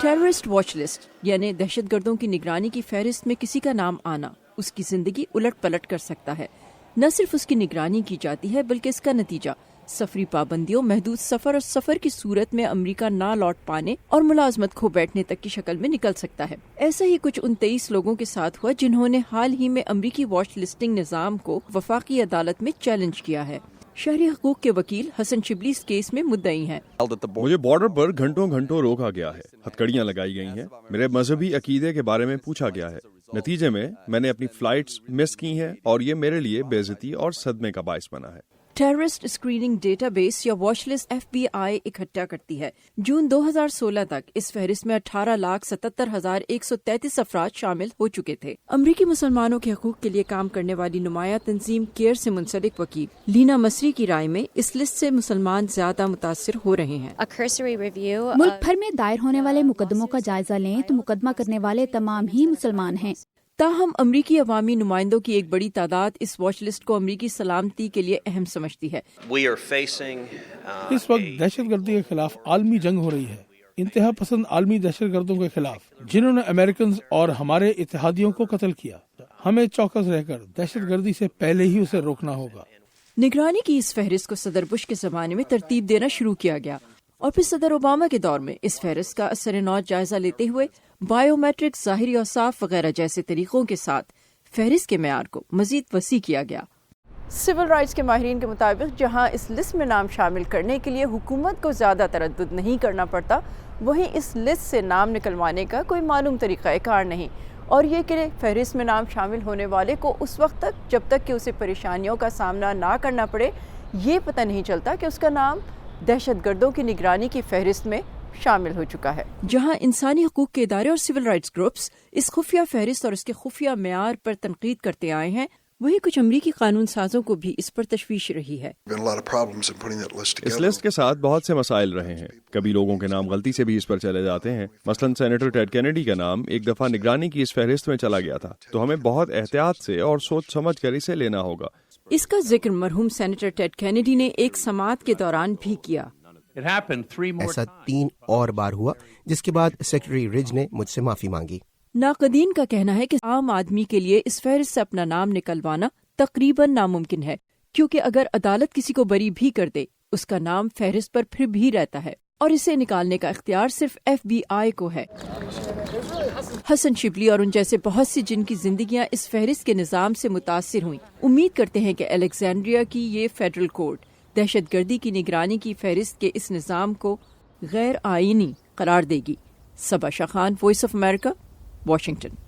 Terrorist watch list یعنی دہشت گردوں کی نگرانی کی فہرست میں کسی کا نام آنا اس کی زندگی الٹ پلٹ کر سکتا ہے۔ نہ صرف اس کی نگرانی کی جاتی ہے بلکہ اس کا نتیجہ سفری پابندیوں، محدود سفر اور سفر کی صورت میں امریکہ نہ لوٹ پانے اور ملازمت کھو بیٹھنے تک کی شکل میں نکل سکتا ہے۔ ایسا ہی کچھ 29 لوگوں کے ساتھ ہوا جنہوں نے حال ہی میں امریکی واچ لسٹنگ نظام کو وفاقی عدالت میں چیلنج کیا ہے۔ شہری حقوق کے وکیل حسن شبلی اس کیس میں مدعی ہیں۔ مجھے بارڈر پر گھنٹوں روکا گیا ہے، ہتھکڑیاں لگائی گئی ہیں، میرے مذہبی عقیدے کے بارے میں پوچھا گیا ہے۔ نتیجے میں نے اپنی فلائٹس مس کی ہیں اور یہ میرے لیے بے عزتی اور صدمے کا باعث بنا ہے۔ ٹیررسٹ اسکریننگ ڈیٹا بیس یا واچ لسٹ FBI اکٹھا کرتی ہے۔ جون 2016 تک اس فہرست میں 18,77,133 افراد شامل ہو چکے تھے۔ امریکی مسلمانوں کے حقوق کے لیے کام کرنے والی نمایاں تنظیم کیئر سے منسلک وکیل لینا مصری کی رائے میں اس لسٹ سے مسلمان زیادہ متاثر ہو رہے ہیں۔ ملک بھر میں دائر ہونے والے مقدموں کا جائزہ لیں تو مقدمہ کرنے والے تمام ہی مسلمان ہیں۔ تاہم امریکی عوامی نمائندوں کی ایک بڑی تعداد اس واچ لسٹ کو امریکی سلامتی کے لیے اہم سمجھتی ہے۔ اس وقت دہشت گردی کے خلاف عالمی جنگ ہو رہی ہے، انتہا پسند عالمی دہشت گردوں کے خلاف جنہوں نے امریکنز اور ہمارے اتحادیوں کو قتل کیا۔ ہمیں چوکس رہ کر دہشت گردی سے پہلے ہی اسے روکنا ہوگا۔ نگرانی کی اس فہرست کو صدر بش کے زمانے میں ترتیب دینا شروع کیا گیا اور پھر صدر اوباما کے دور میں اس فہرست کا اثر نو جائزہ لیتے ہوئے بائیو میٹرک، ظاہری اوصاف وغیرہ جیسے طریقوں کے ساتھ فہرست کے معیار کو مزید وسیع کیا گیا۔ سول رائٹس کے ماہرین کے مطابق جہاں اس لسٹ میں نام شامل کرنے کے لیے حکومت کو زیادہ تردد نہیں کرنا پڑتا، وہیں اس لسٹ سے نام نکلوانے کا کوئی معلوم طریقہ کار نہیں، اور یہ کہ فہرست میں نام شامل ہونے والے کو اس وقت تک جب تک کہ اسے پریشانیوں کا سامنا نہ کرنا پڑے یہ پتہ نہیں چلتا کہ اس کا نام دہشت گردوں کی نگرانی کی فہرست میں شامل ہو چکا ہے۔ جہاں انسانی حقوق کے ادارے اور سول رائٹس گروپس اس خفیہ فہرست اور اس کے خفیہ معیار پر تنقید کرتے آئے ہیں، وہی کچھ امریکی قانون سازوں کو بھی اس پر تشویش رہی ہے۔ اس لسٹ کے ساتھ بہت سے مسائل رہے ہیں، کبھی لوگوں کے نام غلطی سے بھی اس پر چلے جاتے ہیں۔ مثلا سینیٹر ٹیڈ کینیڈی کا نام ایک دفعہ نگرانی کی اس فہرست میں چلا گیا تھا، تو ہمیں بہت احتیاط سے اور سوچ سمجھ کر اسے لینا ہوگا۔ اس کا ذکر مرحوم سینیٹر ٹیڈ کینیڈی نے ایک سماعت کے دوران بھی کیا۔ ایسا 3 اور بار ہوا، جس کے بعد سیکرٹری رج نے مجھ سے معافی مانگی۔ ناقدین کا کہنا ہے کہ عام آدمی کے لیے اس فہرست سے اپنا نام نکلوانا تقریباً ناممکن ہے، کیونکہ اگر عدالت کسی کو بری بھی کر دے اس کا نام فہرست پر پھر بھی رہتا ہے اور اسے نکالنے کا اختیار صرف FBI کو ہے۔ حسن شبلی اور ان جیسے بہت سی جن کی زندگیاں اس فہرست کے نظام سے متاثر ہوئیں امید کرتے ہیں کہ الیگزینڈریا کی یہ فیڈرل کورٹ دہشت گردی کی نگرانی کی فہرست کے اس نظام کو غیر آئینی قرار دے گی۔ Saba Shah Khan, voice of America, Washington.